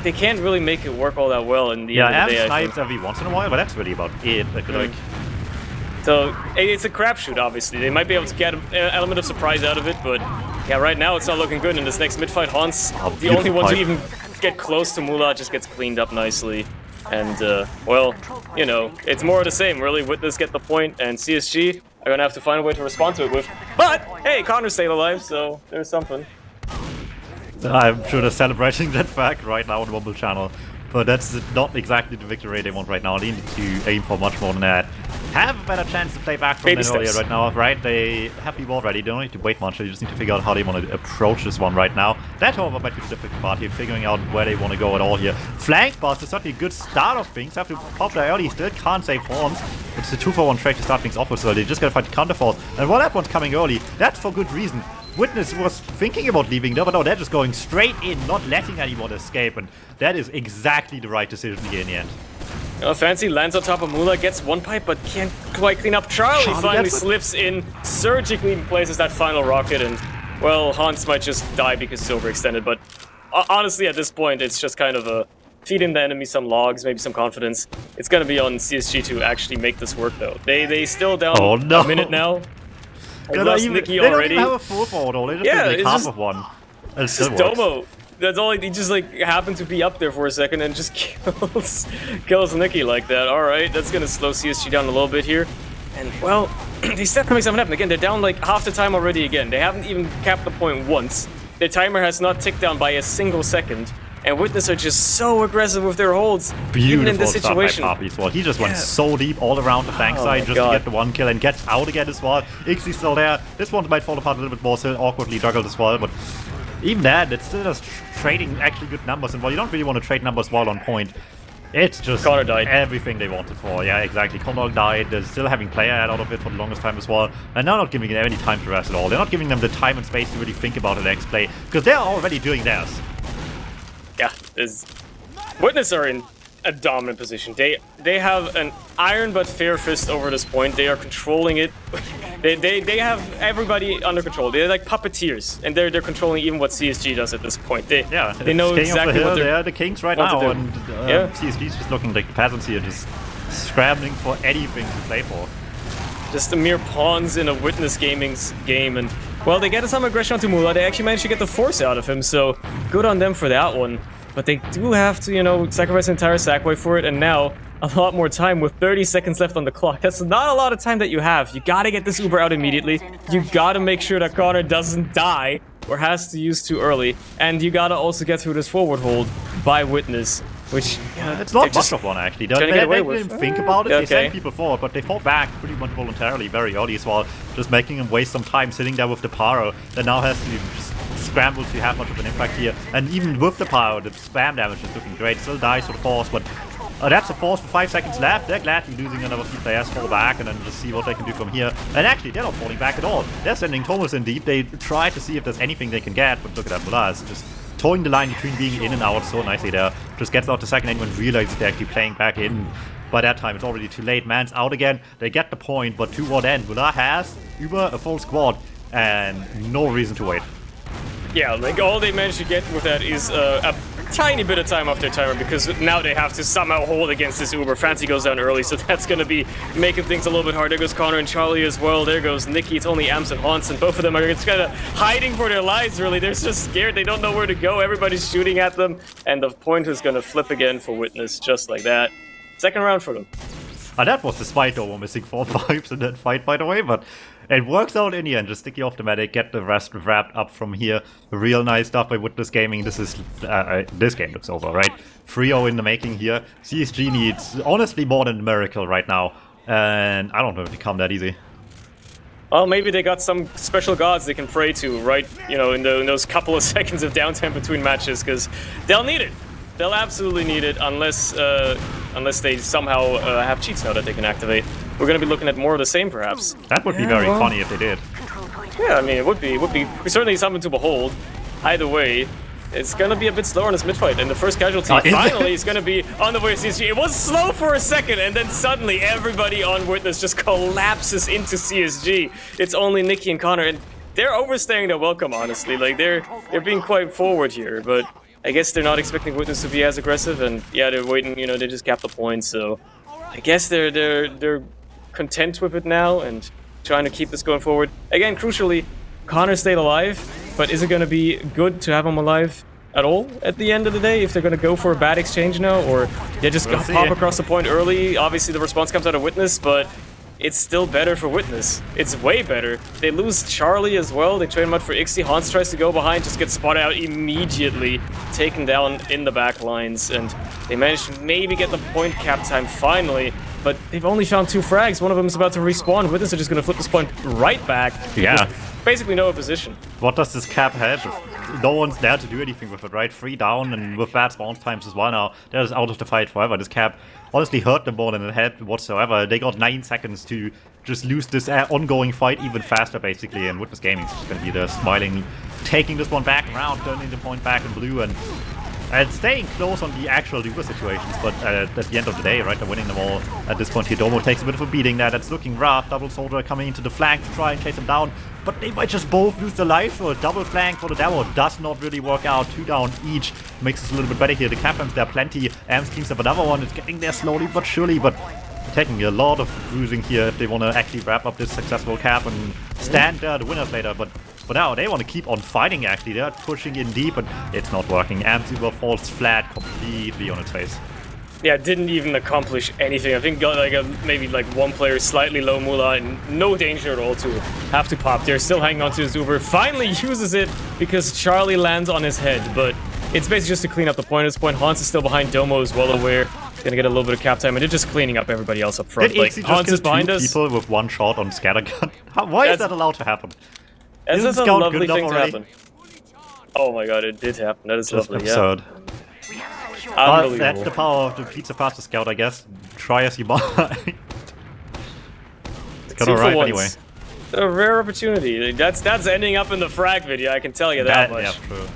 They can't really make it work all that well in the end of the day. Yeah, snipes every once in a while, but that's really about it. So, it's a crapshoot, obviously. They might be able to get an element of surprise out of it, but yeah, right now it's not looking good. In this next mid-fight, Hans, the only one to even get close to Mullah, just gets cleaned up nicely. And, well, you know, it's more of the same, really. Witness get the point, and CSG are going to have to find a way to respond to it with. But, hey, Connor's staying alive, so there's something. I'm sure they're celebrating that fact right now on the Rumble channel, but that's not exactly the victory they want right now. They need to aim for much more than that. Have a better chance to play back from than earlier right now, right? They have the ball ready, they don't need to wait much, they just need to figure out how they want to approach this one right now. That, however, might be the difficult part here, figuring out where they want to go at all here. Flank bust is certainly a good start of things, have to pop there early, still can't save horns. It's a 2-for-1 trade to start things off with, so they just gotta fight the counterforce. And while that one's coming early, that's for good reason. Witness was thinking about leaving there, but no, they're just going straight in, not letting anyone escape, and that is exactly the right decision here in the end. Fancy lands on top of Mullah, gets one pipe, but can't quite clean up. Charlie finally slips in, surgically places that final rocket, and, well, Hans might just die because he's overextended, but honestly, at this point, it's just kind of a feeding the enemy some logs, maybe some confidence. It's going to be on CSG to actually make this work, though. They still down a minute now. They lost Nikki already. Don't even have a full forward, they just did like half of one. It's just Domo. That's all. He just like happened to be up there for a second and just kills Nikki like that. All right, that's gonna slow CSG down a little bit here. And well, they still have to make something happen. Again, they're down like half the time already. Again, they haven't even capped the point once. Their timer has not ticked down by a single second. And Witness are just so aggressive with their holds, even in this situation. As well. He just went so deep all around the flank side just to get the one kill and gets out again as well. Ixie's still there. This one might fall apart a little bit more, still awkwardly juggled as well, but even that, it's still just trading actually good numbers, and while you don't really want to trade numbers while on point, it's just Connor died. everything they wanted for. Yeah, exactly. Connor died. They're still having player ad out of it for the longest time as well. And they're not giving them any time to rest at all. They're not giving them the time and space to really think about the next play, because they're already doing theirs. Yeah, Witness are in a dominant position. They have an iron but fair fist over this point. They are controlling it. They have everybody under control. They're like puppeteers, and they're controlling even what CSG does at this point. They know exactly what they're the kings right now, and CSG's just looking like the peasants here, just scrambling for anything to play for. Just the mere pawns in a Witness Gaming's game, and well, they get some aggression onto Mula. They actually managed to get the force out of him, so good on them for that one. But they do have to, you know, sacrifice an entire sackway for it, and now a lot more time with 30 seconds left on the clock. That's not a lot of time that you have. You gotta get this Uber out immediately. You gotta make sure that Connor doesn't die or has to use too early, and you gotta also get through this forward hold by Witness, which it's not much of one actually. They didn't think about it. They sent people forward, but they fought back pretty much voluntarily very early as well, just making him waste some time sitting there with the pyro that now has to just scramble to have much of an impact here. And even with the pyro, the spam damage is looking great. Still dies for the force, but that's a force for 5 seconds left. They're gladly losing another few players, fall back, and then just see what they can do from here. And actually, they're not falling back at all. They're sending Thomas in deep. They try to see if there's anything they can get, but look at that, Mullah is just towing the line between being in and out so nicely there. Just gets out the second anyone realizes they're actually playing back in. By that time, it's already too late. Man's out again. They get the point, but to what end? Mullah has Uber a full squad and no reason to wait. Yeah, like all they managed to get with that is a tiny bit of time off their timer, because now they have to somehow hold against this Uber. Fancy goes down early, so that's going to be making things a little bit hard. There goes Connor and Charlie as well. There goes Nikki. It's only Ams and Hans, and both of them are just kind of hiding for their lives, really. They're just scared. They don't know where to go. Everybody's shooting at them, and the point is going to flip again for Witness, just like that. Second round for them. That was despite though missing 4 5s in that fight, by the way, but it works out in the end. Just sticky off the medic, get the rest wrapped up from here. Real nice stuff by Witness Gaming. This is this game looks over, right? 3-0 in the making here. CSG needs honestly more than a miracle right now, and I don't know if it come that easy. Well, maybe they got some special gods they can pray to, right? You know, in those couple of seconds of downtime between matches, because they'll need it. They'll absolutely need it unless they somehow have cheats now that they can activate. We're going to be looking at more of the same, perhaps. That would be very funny if they did. Yeah, I mean, it would be certainly something to behold. Either way, it's going to be a bit slower in this mid-fight, and the first casualty finally is going to be on the way to CSG. It was slow for a second, and then suddenly everybody on Witness just collapses into CSG. It's only Nikki and Connor, and they're overstaying their welcome, honestly. Like, they're being quite forward here, but I guess they're not expecting Witness to be as aggressive, and yeah, they're waiting, you know, they just capped the points, so I guess they're content with it now and trying to keep this going forward. Again, crucially, Connor stayed alive, but is it going to be good to have him alive at all at the end of the day if they're going to go for a bad exchange now, or they just pop across the point early? Obviously, the response comes out of Witness, but it's still better for Witness. It's way better. They lose Charlie as well. They trade him out for Ixie. Hans tries to go behind, just gets spotted out immediately, taken down in the back lines, and they managed to maybe get the point cap time finally, but they've only found 2 frags. One of them is about to respawn. Witness are just going to flip this point right back. Yeah. Basically no opposition. What does this cap have? No one's there to do anything with it, right? 3 down, and with bad spawn times as well now, they're just out of the fight forever. This cap honestly hurt them more than it helped whatsoever. They got 9 seconds to just lose this ongoing fight even faster, basically, and Witness Gaming is just going to be there smiling, taking this one back around, turning the point back in blue, and staying close on the actual Uber situations, but at the end of the day, right, they're winning them all. At this point here, Domo takes a bit of a beating there. That's looking rough. Double Soldier coming into the flank to try and chase him down, but they might just both lose their life, so a double flank for the Demo does not really work out. 2 down each makes us a little bit better here. The Capams, there are plenty. Ams cleans up another one. It's getting there slowly but surely, but taking a lot of bruising here if they want to actually wrap up this successful cap and stand there the winners later, but now they want to keep on fighting, actually. They're pushing in deep, but it's not working. Ams Uber falls flat completely on its face. Yeah, didn't even accomplish anything. I think got like maybe like one player slightly low Mula and no danger at all to have to pop. They're still hanging on to his Uber. Finally uses it because Charlie lands on his head, but it's basically just to clean up the point. At this point, Hans is still behind. Domo is well aware. Gonna get a little bit of cap time, and they're just cleaning up everybody else up front. Like, Hans is behind us. People with 1 shot on scattergun. Why is that allowed to happen? That's a lovely thing to happen. Oh my god, it did happen. That is Just lovely, absurd. yeah. But Unbelievable. that's the power of the Pizza Faster Scout, I guess. Try as you might. It's gonna arrive anyway. A rare opportunity. That's ending up in the frag video, I can tell you that much. Yeah, true.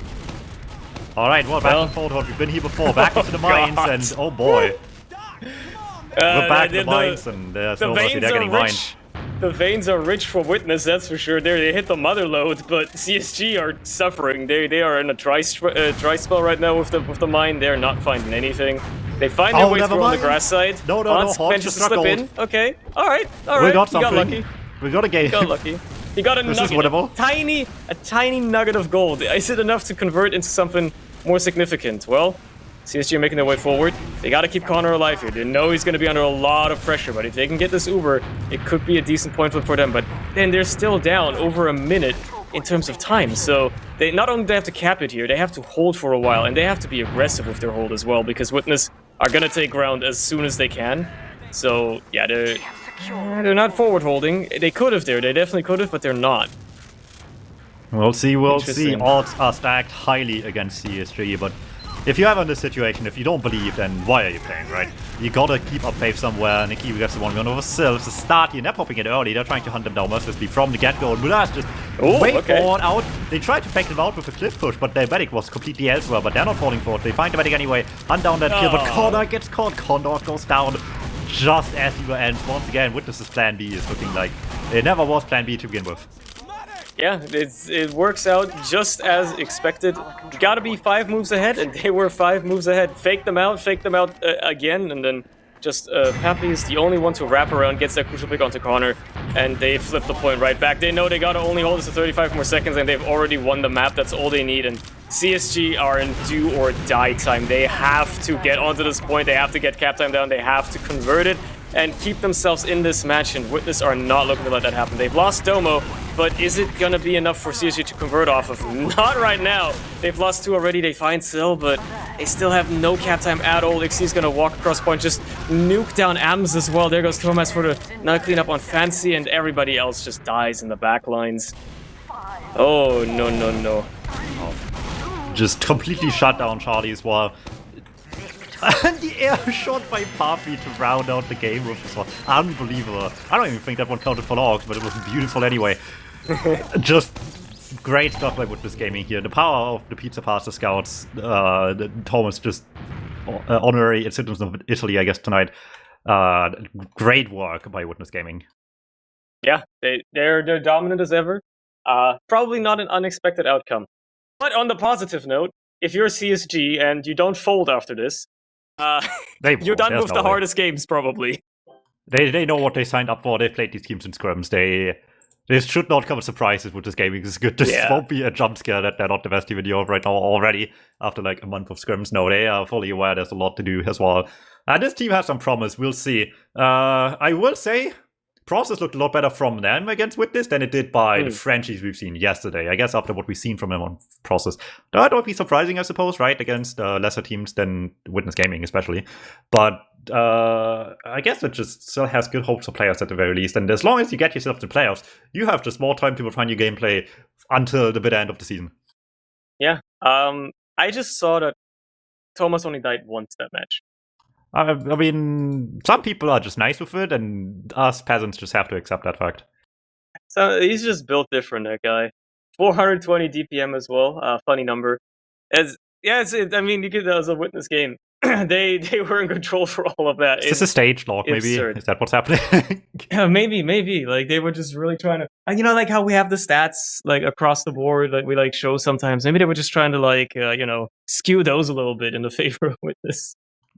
Alright, well, back to Forward. We've been here before. Back into the mines, and oh boy. We're back to the mines, and there's nobody there getting mined. The veins are rich for Witness, that's for sure. They hit the mother load, but CSG are suffering. They are in a dry spell right now with the mine. They're not finding anything. They find their way through on the grass side. No, Hans manages to slip in. Okay, all right. We got something. He got lucky. We got a game. He got lucky. He got a nugget, a tiny nugget of gold. Is it enough to convert into something more significant? Well, CSG are making their way forward. They got to keep Connor alive here. They know he's going to be under a lot of pressure, but if they can get this Uber, it could be a decent point flip for them. But then they're still down over a minute in terms of time. So they not only do they have to cap it here, they have to hold for a while, and they have to be aggressive with their hold as well, because Witness are going to take ground as soon as they can. So yeah, they're not forward holding. They could have there. They definitely could have, but they're not. We'll see. We'll see. Odds are stacked highly against CSG, but if you're ever in this situation, if you don't believe, then why are you playing, right? You gotta keep up faith somewhere. Nikki gets the 1v1 over Sil. It's a start here. They're popping it early. They're trying to hunt them down mercilessly from the get-go. And Mudas just way forward out. They tried to fake them out with a cliff push, but their medic was completely elsewhere. But they're not falling for it. They find the medic anyway. Hunt down that kill, but Connor gets caught. Connor goes down just as he ends. Once again, Witness's plan B is looking like it never was plan B to begin with. Yeah, it works out just as expected. You gotta be 5 moves ahead, and they were 5 moves ahead. Fake them out again, and then just Pappy is the only one to wrap around, gets that crucial pick onto Connor, and they flip the point right back. They know they gotta only hold this for 35 more seconds, and they've already won the map. That's all they need, and CSG are in do or die time. They have to get onto this point, they have to get cap time down, they have to convert it, and keep themselves in this match, and Witness are not looking to let that happen. They've lost Domo, but is it gonna be enough for CSG to convert off of? Not right now. They've lost 2 already, they find Sil, but they still have no cap time at all. Ixie's gonna walk across point, just nuke down Adams as well. There goes Thomas for the not clean up on Fancy, and everybody else just dies in the back lines. Oh, no. Just completely shut down Charlie as well. And the air shot by Papi to round out the game with this one. Unbelievable. I don't even think that one counted for logs, but it was beautiful anyway. Just great stuff by Witness Gaming here. The power of the Pizza Pasta Scouts. Thomas just honorary citizens of Italy, I guess, tonight. Great work by Witness Gaming. Yeah, they're dominant as ever. Probably not an unexpected outcome. But on the positive note, if you're CSG and you don't fold after this, you're done with the hardest games, probably. They know what they signed up for. They played these teams in scrims. They should not come as surprises with this gaming. It's good. This won't be a jump scare that they're not the best team in Europe right now already after like a month of scrims. No, they are fully aware there's a lot to do as well. This team has some promise. We'll see. I will say Process looked a lot better from them against Witness than it did by the Frenchies we've seen yesterday. I guess after what we've seen from them on Process. That would be surprising, I suppose, right? Against lesser teams than Witness Gaming, especially. But I guess it just still has good hopes for players at the very least. And as long as you get yourself to playoffs, you have just more time to refine your gameplay until the bitter end of the season. Yeah. I just saw that Thomas only died once that match. I mean, some people are just nice with it, and us peasants just have to accept that fact. So he's just built different, that guy. 420 DPM as well. Funny number. I mean, you could that was a Witness game. they were in control for all of that. Is this a stage lock, maybe? Absurd. Is that what's happening? Yeah, maybe. Like, they were just really trying to... You know, like how we have the stats, like, across the board, like, we, like, show sometimes. Maybe they were just trying to, like, skew those a little bit in the favor of Witness.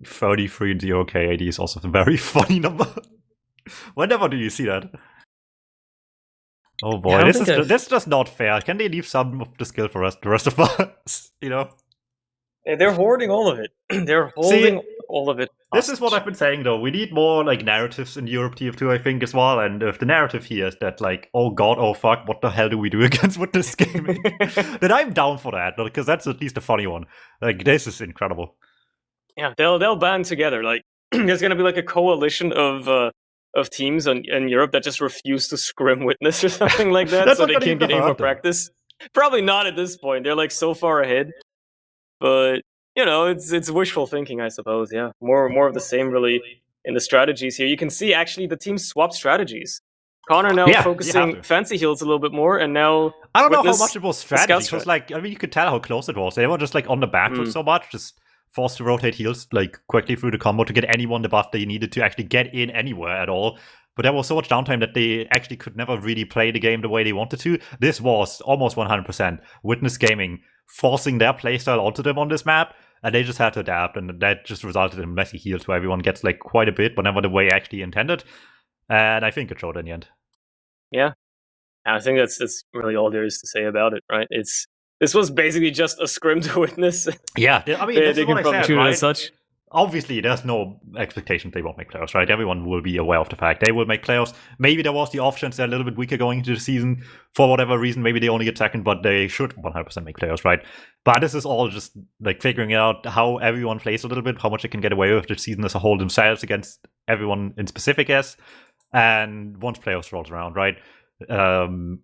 33 0 KAD is also a very funny number. Whenever do you see that? Oh boy, yeah, this is just not fair. Can they leave some of the skill for the rest of us? They're hoarding all of it. They're holding all of it. This is what I've been saying, though. We need more like narratives in Europe TF2, I think, as well. And if the narrative here is that, like, oh god, oh fuck, what the hell do we do against Witness Gaming? Then I'm down for that, because that's at least a funny one. Like, this is incredible. Yeah, they'll band together. Like, there's gonna be like a coalition of teams in Europe that just refuse to scrim Witness or something like that, so they can't get aim for practice. Probably not at this point. They're like so far ahead. But it's wishful thinking, I suppose. Yeah, more of the same really in the strategies here. You can see actually the team swapped strategies. Connor now Yeah, you have focusing to. fancy heals a little bit more, and now I don't know how Witness much it was the strategy, scout because, strat. like, I mean, you could tell how close it was. They were just, like, on the back foot so much, just forced to rotate heals, like, quickly through the combo to get anyone the buff they needed to actually get in anywhere at all. But there was so much downtime that they actually could never really play the game the way they wanted to. This was almost 100% Witness Gaming forcing their playstyle onto them on this map, and they just had to adapt, and that just resulted in messy heals where everyone gets, like, quite a bit, but never the way actually intended. And I think it showed in the end. Yeah, and I think that's really all there is to say about it, right? This was basically just a scrim to Witness. Yeah, I mean, this they is what can I probably said, treat it right? as such. Obviously, there's no expectation they won't make playoffs, right? Everyone will be aware of the fact they will make playoffs. Maybe there was the off chance they're a little bit weaker going into the season for whatever reason. Maybe they only get second, but they should 100% make playoffs, right? But this is all just like figuring out how everyone plays a little bit, how much they can get away with the season as a whole themselves against everyone in specific as. And once playoffs rolls around, right,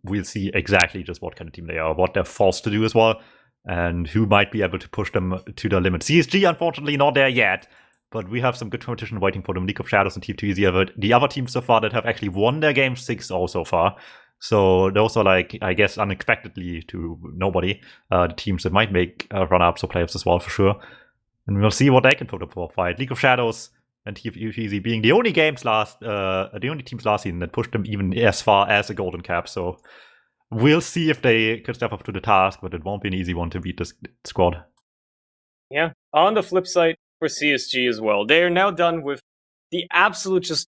we'll see exactly just what kind of team they are, what they're forced to do as well, and who might be able to push them to the limit. CSG, unfortunately, not there yet, but we have some good competition waiting for them. League of Shadows and TF2L, the other teams so far that have actually won their game 6-0 so far. So those are, like, I guess, unexpectedly to nobody, the teams that might make run-ups or playoffs as well, for sure. And we'll see what they can put up for a fight. League of Shadows and TF2L being the only teams last season that pushed them even as far as a golden cap. So we'll see if they can step up to the task, but it won't be an easy one to beat this squad. Yeah. On the flip side, for CSG as well, they are now done with the absolute just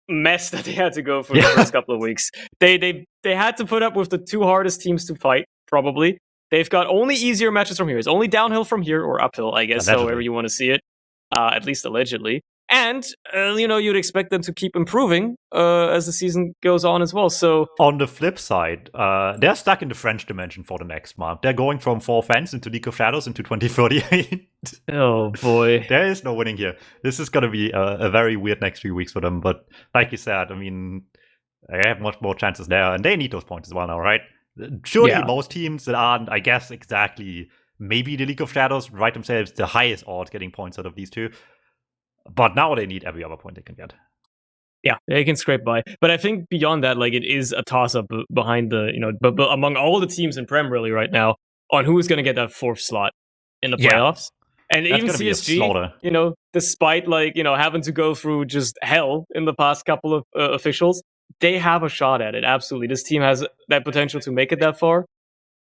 mess that they had to go through the first couple of weeks. They had to put up with the two hardest teams to fight, probably. They've got only easier matches from here. It's only downhill from here, or uphill, I guess, Allegedly. however you want to see it. At least allegedly. And, you'd expect them to keep improving as the season goes on as well. So on the flip side, they're stuck in the French dimension for the next month. They're going from 4 fans into League of Shadows into 2038. Oh, boy. There is no winning here. This is going to be a very weird next few weeks for them. But like you said, I mean, they have much more chances there, and they need those points as well now, right? Surely most teams that aren't, I guess, exactly maybe the League of Shadows write themselves the highest odds getting points out of these two. But now they need every other point they can get. Yeah, they can scrape by. But I think beyond that, like, it is a toss-up behind the, but among all the teams in Prem really right now on who is going to get that fourth slot in the playoffs. And That's even CSG, despite, like, having to go through just hell in the past couple of officials, they have a shot at it. Absolutely. This team has that potential to make it that far.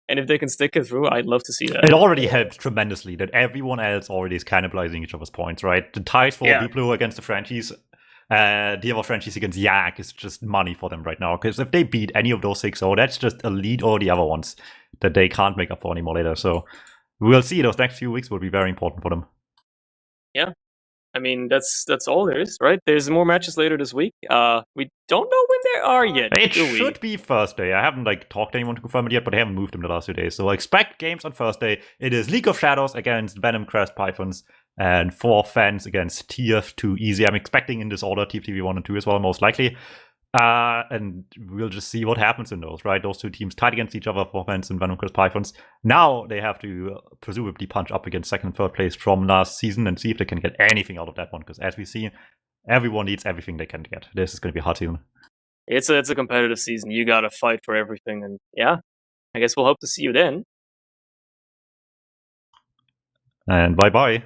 And if they can stick it through, I'd love to see that. It already helps tremendously that everyone else already is cannibalizing each other's points, right? The ties for Duplo against the franchise, the other franchise against Yak is just money for them right now. Because if they beat any of those 6-0, that's just elite or the other ones that they can't make up for anymore later. So we'll see. Those next few weeks will be very important for them. Yeah. I mean, that's all there is, right? There's more matches later this week. We don't know when they are yet. It should be Thursday. I haven't talked to anyone to confirm it yet, but I haven't moved them the last 2 days. So expect games on Thursday. It is League of Shadows against Venom Crest Pythons and 4 fans against TF2L. I'm expecting in this order TF2 1 and 2 as well, most likely. And we'll just see what happens in those, right? Those two teams tied against each other, 4 fans and Venom Crest Pythons. Now they have to presumably punch up against second and third place from last season and see if they can get anything out of that one. Because as we see, everyone needs everything they can get. This is going to be a hard season. It's a competitive season. You got to fight for everything. And yeah, I guess we'll hope to see you then. And bye-bye.